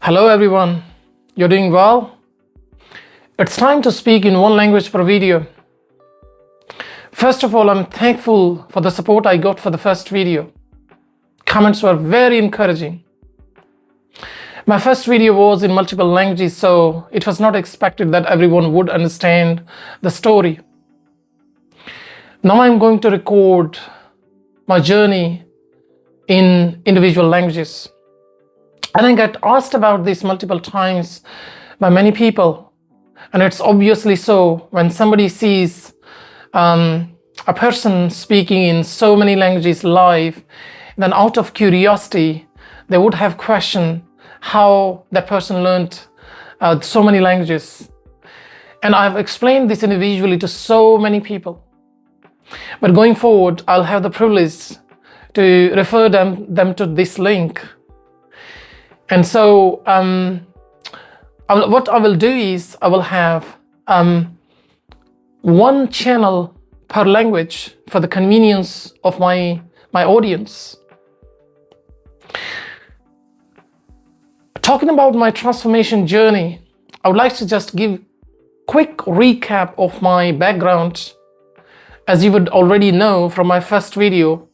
Hello everyone, you're doing well? It's time to speak in one language per video. First of all, I'm thankful for the support I got for the first video. Comments were very encouraging. My first video was in multiple languages, so it was not expected that everyone would understand the story. Now I'm going to record my journey in individual languages. And I get asked about this multiple times by many people. And it's obviously so when somebody sees a person speaking in so many languages live, then out of curiosity, they would have questioned how that person learned so many languages. And I've explained this individually to so many people. But going forward, I'll have the privilege to refer them to this link. And so what I will do is I will have one channel per language for the convenience of my audience. Talking about my transformation journey, I would like to just give quick recap of my background. As you would already know from my first video,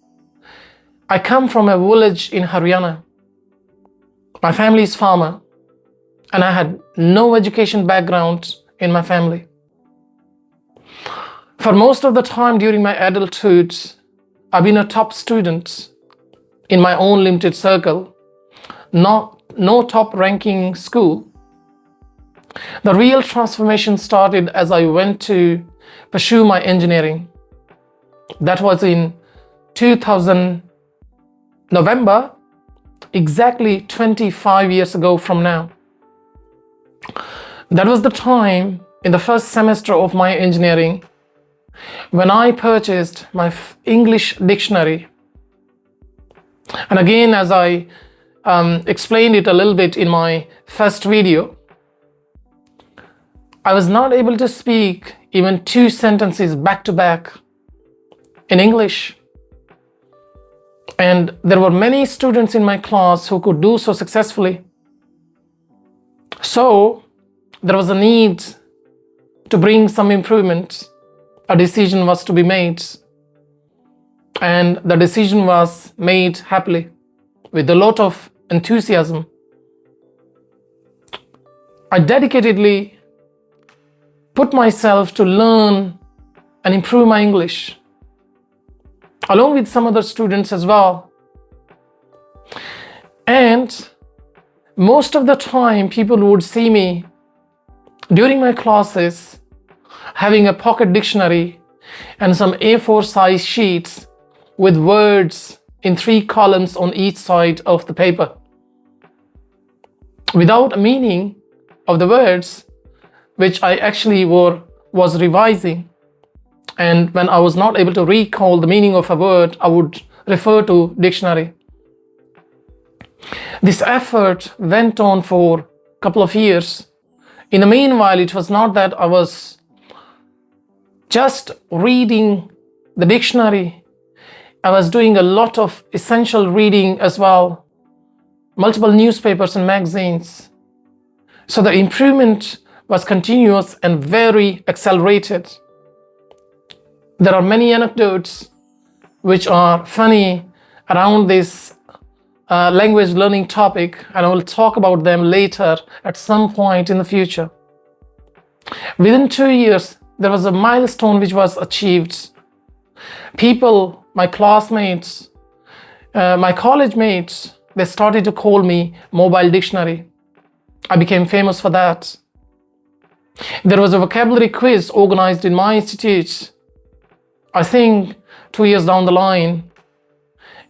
I come from a village in Haryana. My family is farmer, and I had no education background in my family. For most of the time during my adulthood, I've been a top student in my own limited circle, no top ranking school. The real transformation started as I went to pursue my engineering. That was in 2000 November, exactly 25 years ago from now. That was the time in the first semester of my engineering when I purchased my English dictionary. And again, as I explained it a little bit in my first video, I was not able to speak even 2 sentences back to back in English. And there were many students in my class who could do so successfully. So there was a need to bring some improvement. A decision was to be made. And the decision was made happily, with a lot of enthusiasm. I dedicatedly put myself to learn and improve my English, along with some other students as well. And most of the time, people would see me during my classes having a pocket dictionary and some A4 size sheets with words in 3 columns on each side of the paper, without a meaning of the words, which I actually was revising. And when I was not able to recall the meaning of a word, I would refer to dictionary. This effort went on for a couple of years. In the meanwhile, it was not that I was just reading the dictionary. I was doing a lot of essential reading as well, multiple newspapers and magazines. So the improvement was continuous and very accelerated. There are many anecdotes which are funny around this language learning topic, and I will talk about them later at some point in the future. Within 2 years, there was a milestone which was achieved. People, my classmates, my college mates, they started to call me Mobile Dictionary. I became famous for that. There was a vocabulary quiz organized in my institute, I think 2 years down the line,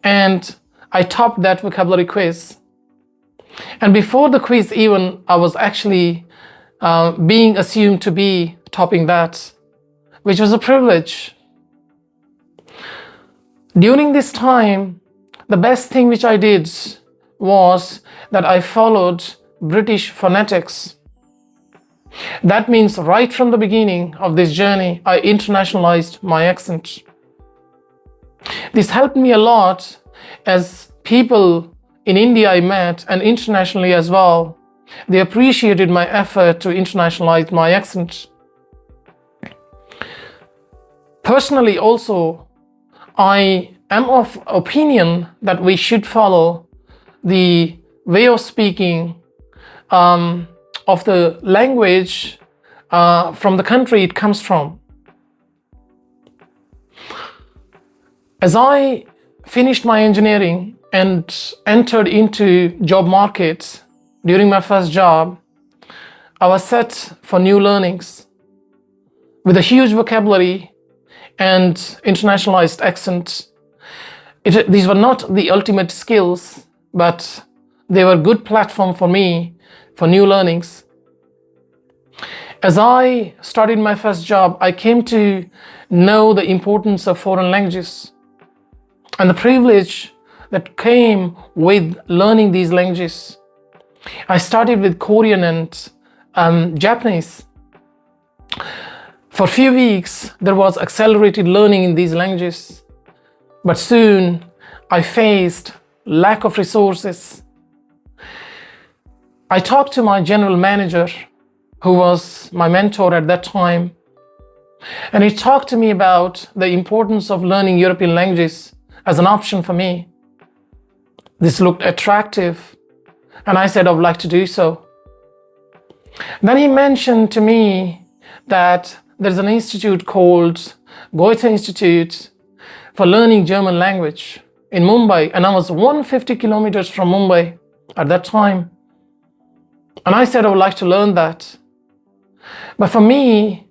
and I topped that vocabulary quiz. And before the quiz even, I was actually being assumed to be topping that, which was a privilege. During this time, the best thing which I did was that I followed British phonetics. That means right from the beginning of this journey, I internationalized my accent. This helped me a lot as people in India I met, and internationally as well, They appreciated my effort to internationalize my accent. Personally, also, I am of opinion that we should follow the way of speaking of the language from the country it comes from. As I finished my engineering and entered into job markets during my first job, I was set for new learnings with a huge vocabulary and internationalized accent. These were not the ultimate skills, but they were a good platform for me for new learnings. As I started my first job, I came to know the importance of foreign languages and the privilege that came with learning these languages. I started with Korean and Japanese. For a few weeks, there was accelerated learning in these languages, but soon I faced lack of resources. I talked to my general manager, who was my mentor at that time, and he talked to me about the importance of learning European languages as an option for me. This looked attractive, and I said I would like to do so. Then he mentioned to me that there's an institute called Goethe Institute for learning German language in Mumbai, and I was 150 kilometers from Mumbai at that time. And I said I would like to learn that. But for me,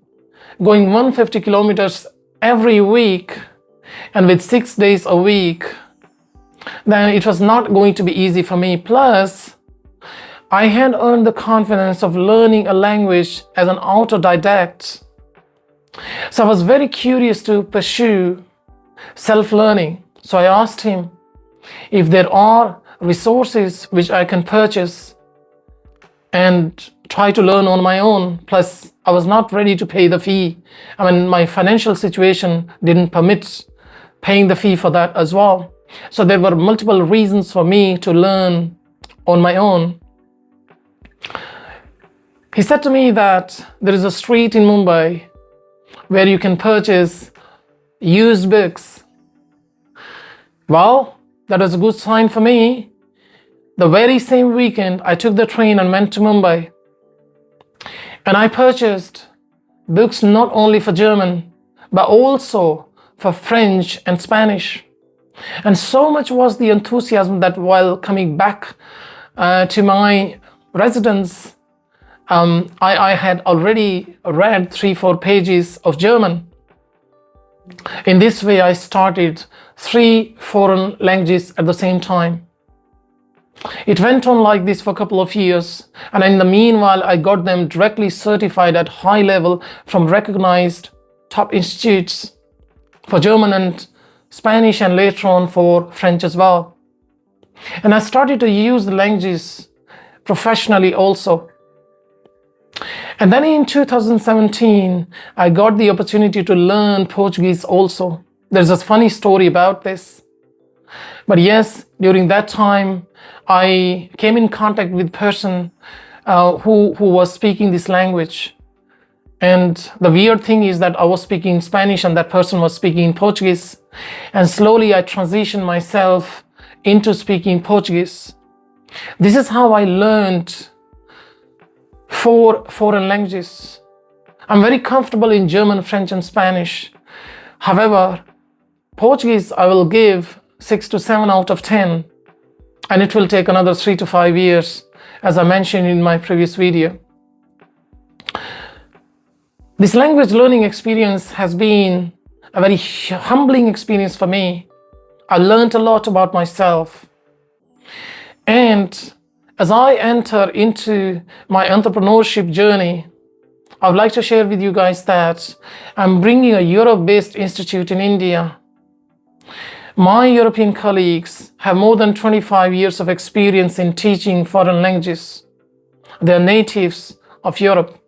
going 150 kilometers every week and with 6 days a week, then it was not going to be easy for me. Plus, I had earned the confidence of learning a language as an autodidact. So I was very curious to pursue self-learning. So I asked him if there are resources which I can purchase and try to learn on my own. Plus, I was not ready to pay the fee. I mean, my financial situation didn't permit paying the fee for that as well. So there were multiple reasons for me to learn on my own. He said to me that there is a street in Mumbai where you can purchase used books. Well, that was a good sign for me. The very same weekend, I took the train and went to Mumbai. And I purchased books not only for German, but also for French and Spanish. And so much was the enthusiasm that while coming back to my residence, I had already read 3-4 pages of German. In this way, I started 3 foreign languages at the same time. It went on like this for a couple of years, and in the meanwhile, I got them directly certified at high level from recognized top institutes for German and Spanish, and later on for French as well. And I started to use the languages professionally also. And then in 2017, I got the opportunity to learn Portuguese also. There's a funny story about this. But yes, during that time, I came in contact with a person who was speaking this language. And the weird thing is that I was speaking Spanish and that person was speaking Portuguese. And slowly I transitioned myself into speaking Portuguese. This is how I learned 4 foreign languages. I'm very comfortable in German, French, and Spanish. However, Portuguese I will give 6 to 7 out of 10, and it will take another 3 to 5 years, as I mentioned in my previous video. This language learning experience has been a very humbling experience for me. I learned a lot about myself. And as I enter into my entrepreneurship journey, I would like to share with you guys that I'm bringing a Europe-based institute in India. My European colleagues have more than 25 years of experience in teaching foreign languages. They are natives of Europe.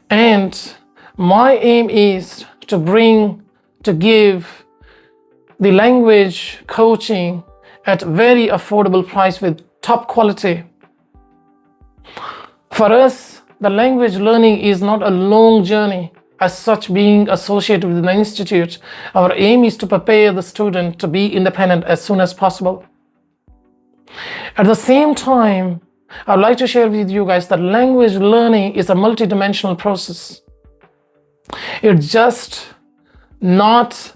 And my aim is to give the language coaching at very affordable price with top quality. For us, the language learning is not a long journey. As such, being associated with the institute, our aim is to prepare the student to be independent as soon as possible. At the same time, I'd like to share with you guys that language learning is a multidimensional process. It's just not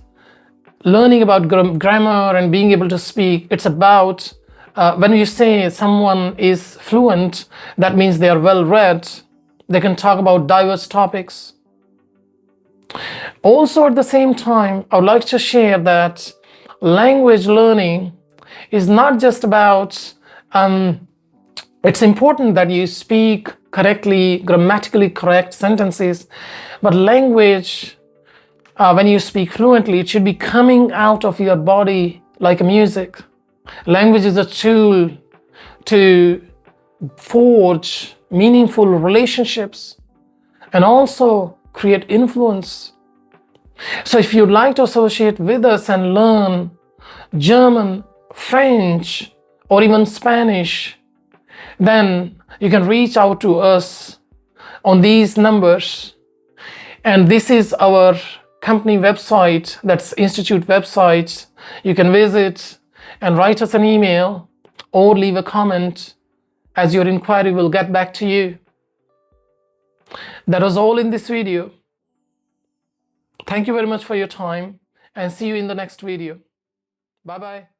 learning about grammar and being able to speak. It's about when you say someone is fluent, that means they are well read. They can talk about diverse topics. Also, at the same time, I would like to share that language learning is not just about, it's important that you speak correctly, grammatically correct sentences, but language, when you speak fluently, it should be coming out of your body like music. Language is a tool to forge meaningful relationships and also create influence. So if you'd like to associate with us and learn German, French, or even Spanish, then you can reach out to us on these numbers. And this is our company website, that's Institute website. You can visit and write us an email or leave a comment, as your inquiry will get back to you. That was all in this video. Thank you very much for your time and see you in the next video. Bye bye.